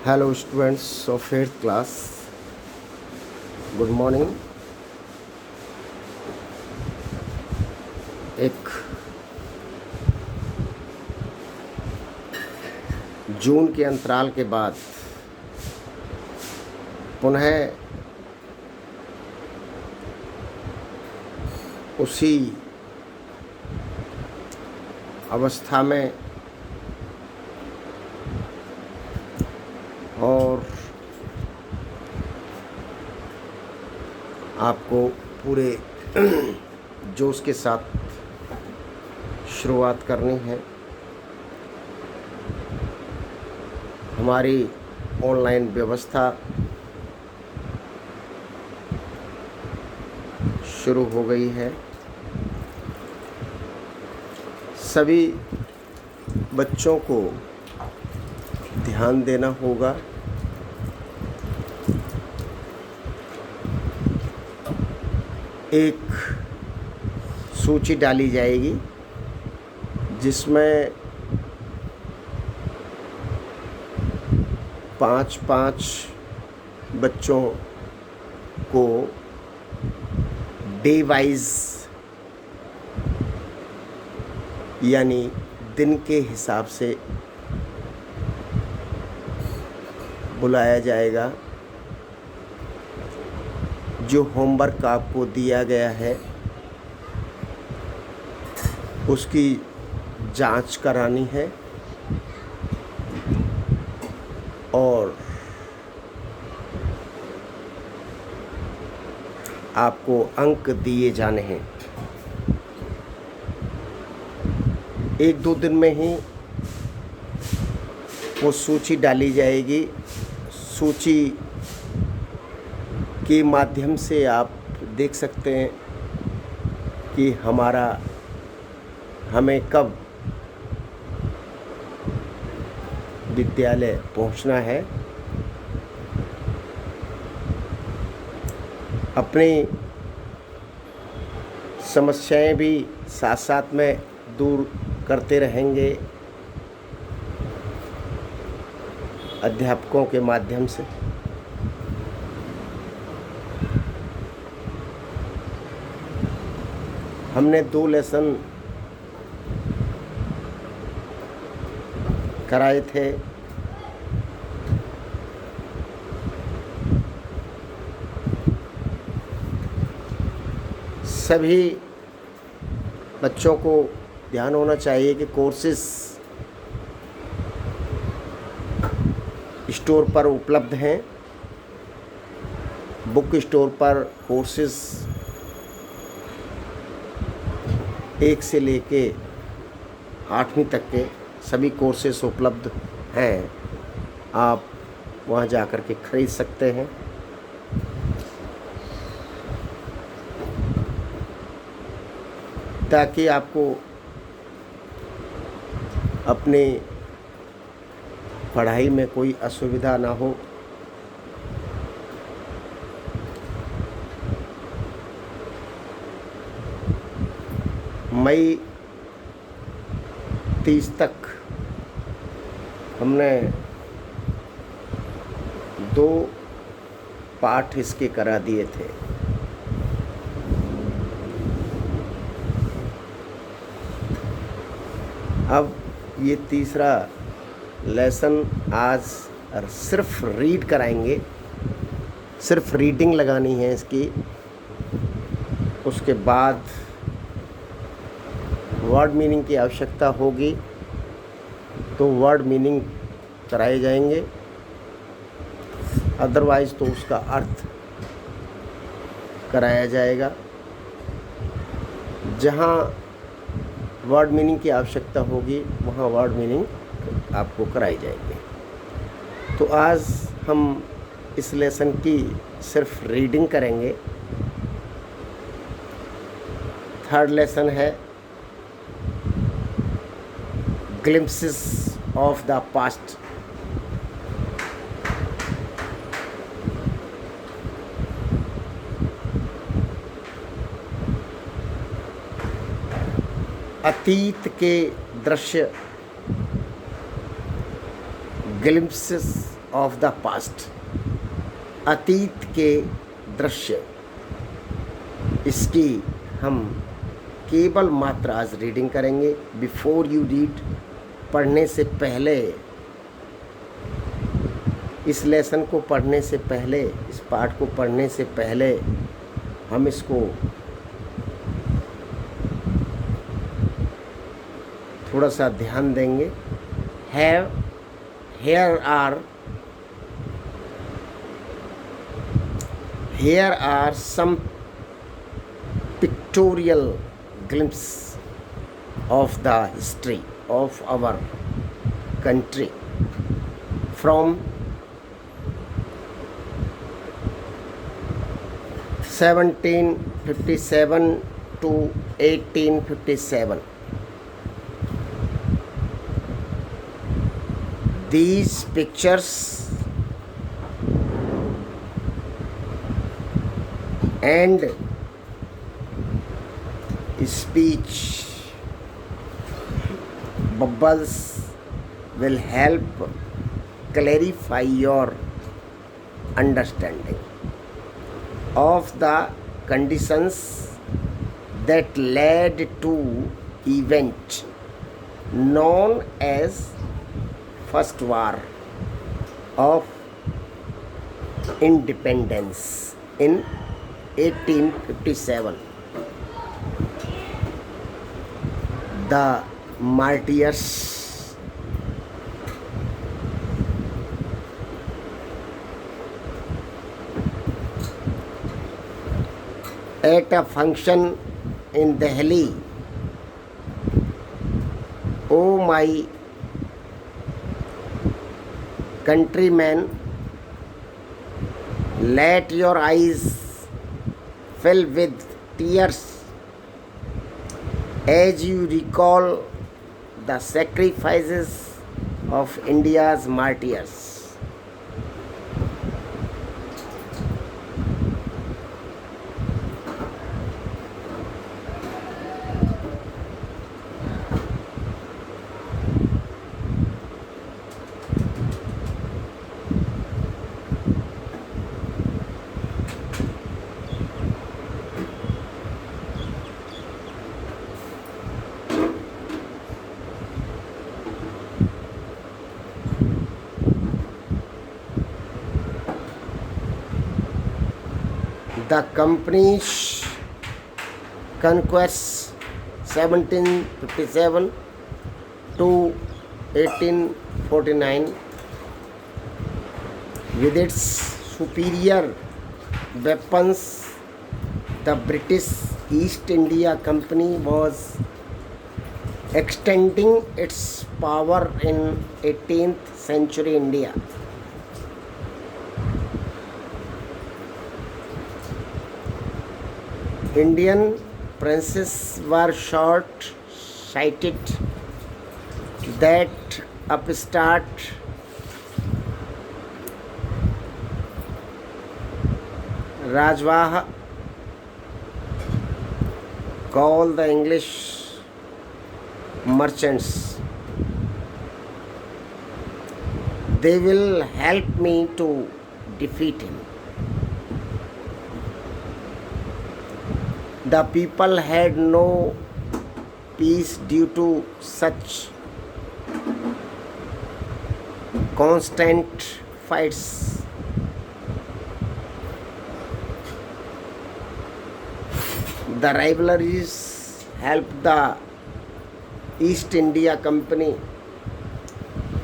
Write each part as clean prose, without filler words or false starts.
Hello students of 8th class. Good morning. एक जून के अंतराल के बाद पुनः उसी अवस्था में और आपको पूरे जोश के साथ शुरुआत करनी है। हमारी ऑनलाइन व्यवस्था शुरू हो गई है। सभी बच्चों को ध्यान देना होगा। एक सूची डाली जाएगी जिसमें 5-5 बच्चों को डे वाइज यानी दिन के हिसाब से बुलाया जाएगा। जो होमवर्क आपको दिया गया है उसकी जांच करानी है और आपको अंक दिए जाने हैं। 1-2 दिन में ही वो सूची डाली जाएगी। सूची के माध्यम से आप देख सकते हैं कि हमें कब विद्यालय पहुंचना है। अपनी समस्याएं भी साथ साथ में दूर करते रहेंगे अध्यापकों के माध्यम से। हमने 2 लेसन कराए थे। सभी बच्चों को ध्यान होना चाहिए कि कोर्सेस स्टोर पर उपलब्ध हैं। बुक स्टोर पर कोर्सेस 1 से लेके 8वीं तक के सभी कोर्सेस उपलब्ध हैं। आप वहाँ जाकर के खरीद सकते हैं। ताकि आपको अपनी पढ़ाई में कोई असुविधा ना हो। मई 30 तक हमने 2 पाठ इसके करा दिए थे। अब ये तीसरा लेसन आज सिर्फ रीड कराएंगे। सिर्फ रीडिंग लगानी है इसकी। उसके बाद वर्ड मीनिंग की आवश्यकता होगी तो वर्ड मीनिंग कराए जाएंगे। अदरवाइज़ तो उसका अर्थ कराया जाएगा। जहाँ वर्ड मीनिंग की आवश्यकता होगी वहाँ वर्ड मीनिंग आपको कराई जाएगी। तो आज हम इस लेसन की सिर्फ रीडिंग करेंगे। 3rd लेसन है ग्लिम्पसेस ऑफ द पास्ट। अतीत के दृश्य ग्लिम्पसेस ऑफ द पास्ट, अतीत के दृश्य, इसकी हम केवल मात्र आज रीडिंग करेंगे। बिफोर यू रीड, पढ़ने से पहले, इस लेसन को पढ़ने से पहले, इस पाठ को पढ़ने से पहले हम इसको थोड़ा सा ध्यान देंगे। Here are some pictorial glimpses of the history of our country from 1757 to 1857. These pictures and speech bubbles will help clarify your understanding of the conditions that led to event known as First War of Independence in 1857. The martyrs at a function in Delhi. Oh my countrymen, let your eyes fill with tears as you recall the sacrifices of India's martyrs. The company's conquest 1757 to 1849 with its superior weapons, the British East India Company was extending its power in 18th century India. Indian princes were short-sighted. That upstart Rajwah called the English merchants. They will help me to defeat him. The people had no peace due to such constant fights. The rivalries helped the East India Company,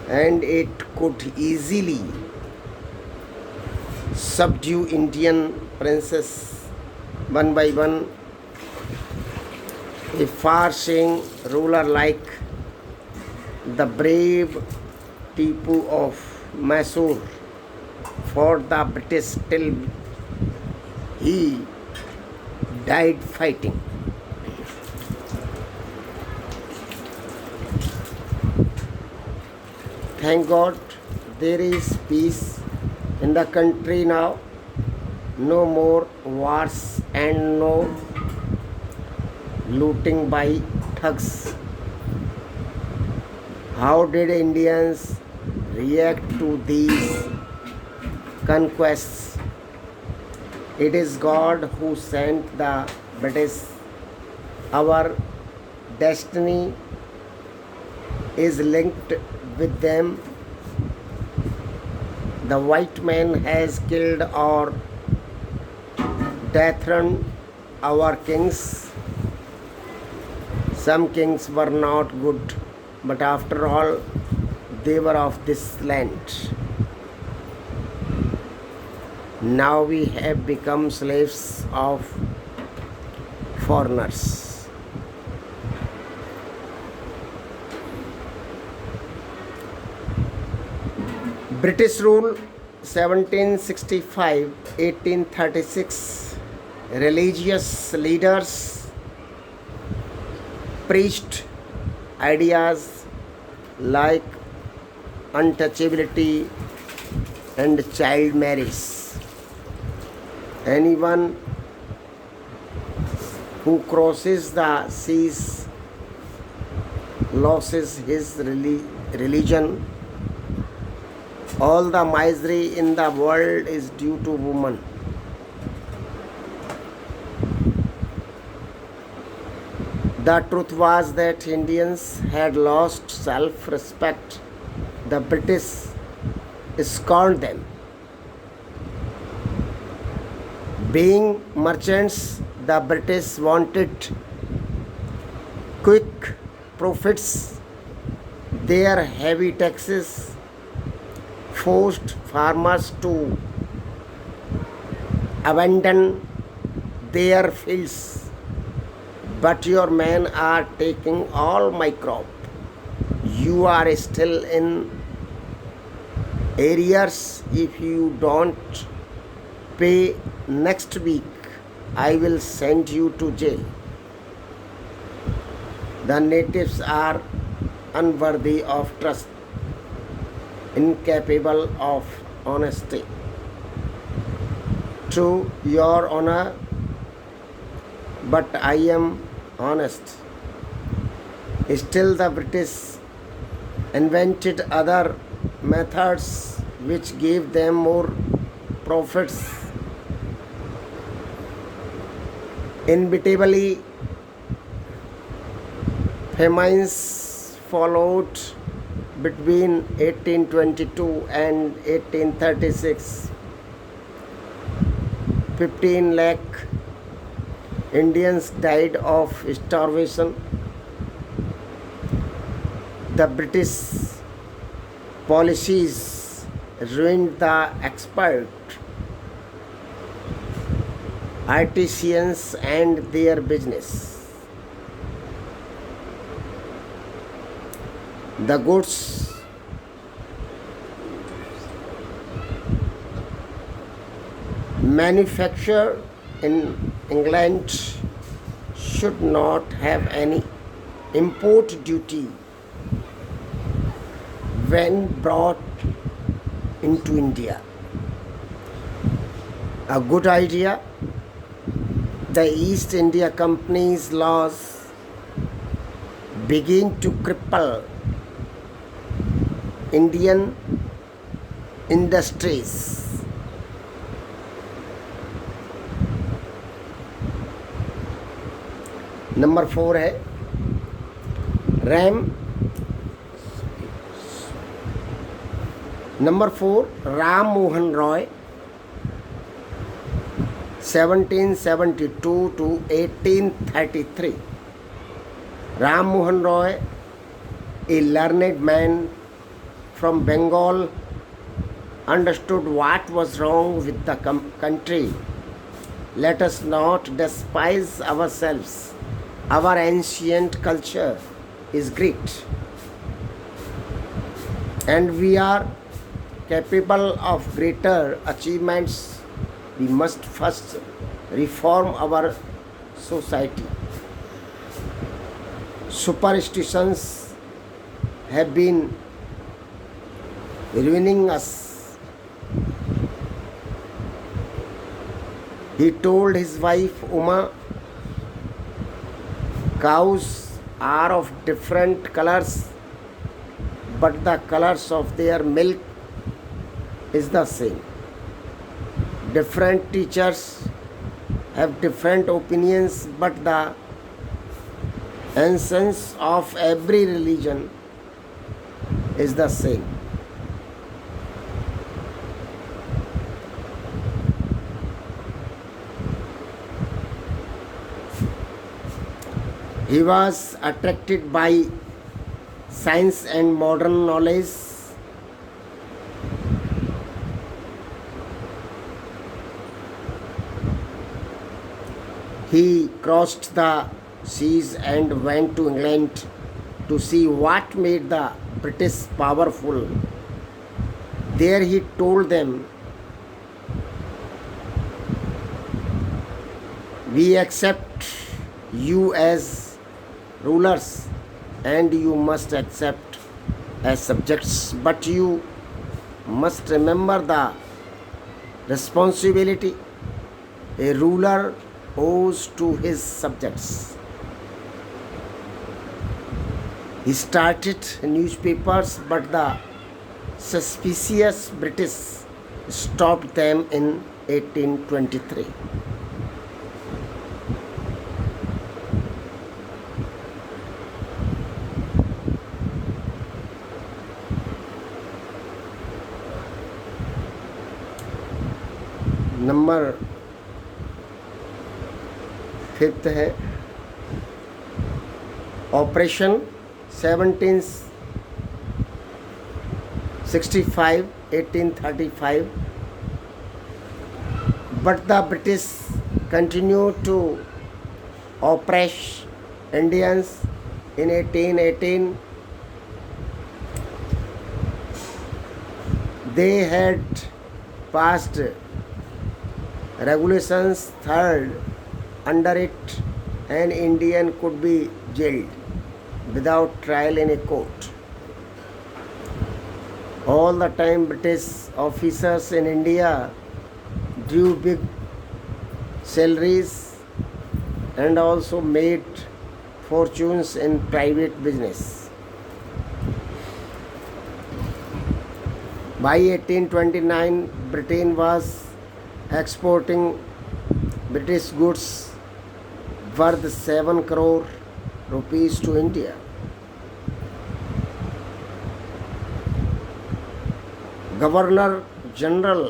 and it could easily subdue Indian princes one by one. A far-seeing ruler like the brave Tipu of Mysore fought the British till he died fighting. Thank God there is peace in the country now. No more wars and no looting by thugs. How did Indians react to these conquests. It is God who sent the British. Our destiny is linked with them. The white man has killed or dethroned our kings. Some kings were not good, but after all, they were of this land. Now we have become slaves of foreigners. British rule 1765-1836. Religious leaders preached ideas like untouchability and child marriage. Anyone who crosses the seas loses his religion. All the misery in the world is due to woman. The truth was that Indians had lost self-respect. The British scorned them. Being merchants, the British wanted quick profits. Their heavy taxes forced farmers to abandon their fields. But your men are taking all my crop. You are still in arrears. If you don't pay next week, I will send you to jail. The natives are unworthy of trust, incapable of honesty. True, your honor, but I am honest. Still, the British invented other methods which gave them more profits. Inevitably, famines followed between 1822 and 1836. 15 lakh Indians died of starvation. The British policies ruined the expert artisans and their business. The goods manufactured in England should not have any import duty when brought into India. A good idea. The East India Company's laws begin to cripple Indian industries. Number 4 है number 4 Ram Mohan Roy 1772 to 1833. Ram Mohan Roy, a learned man from Bengal, understood what was wrong with the country. Let us not despise ourselves. Our ancient culture is great, and we are capable of greater achievements. We must first reform our society. Superstitions have been ruining us. He told his wife Uma, cows are of different colors. but the colors of their milk is the same. Different teachers have different opinions, but the essence of every religion is the same. He was attracted by science and modern knowledge. He crossed the seas and went to England to see what made the British powerful. There he told them, "We accept you as rulers and you must accept as subjects, but you must remember the responsibility a ruler owes to his subjects." He started newspapers, but the suspicious British stopped them in 1823. Number 5 है operation 1765-1835, but the British continued to oppress Indians in 1818. They had passed regulations third under it an Indian could be jailed without trial in a court. All the time British officers in India drew big salaries and also made fortunes in private business. By 1829 Britain was exporting British goods worth 7 crore rupees to India. Governor General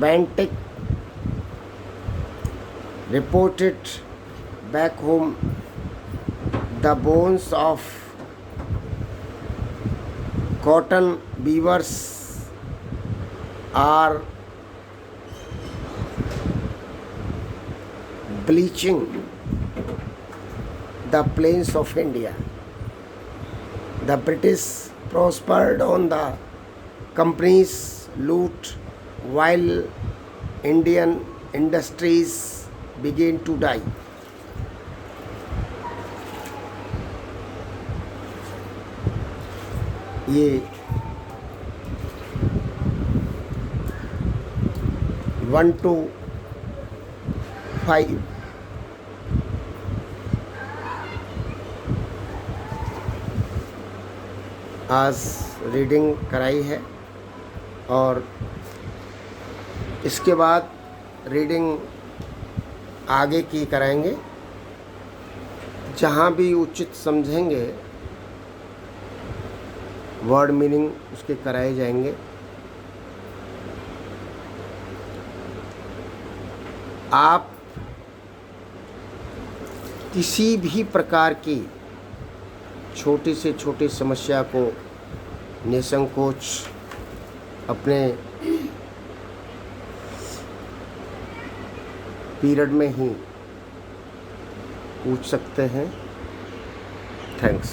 Bentinck reported back home, "The bones of cotton weavers are bleaching the plains of India." The British prospered on the company's loot while Indian industries began to die. ये 1 to 5 आज reading कराई है और इसके बाद reading आगे की कराएंगे। जहाँ भी उचित समझेंगे वर्ड मीनिंग उसके कराए जाएंगे। आप किसी भी प्रकार की छोटी से छोटी समस्या को निसंकोच अपने पीरियड में ही पूछ सकते हैं। थैंक्स।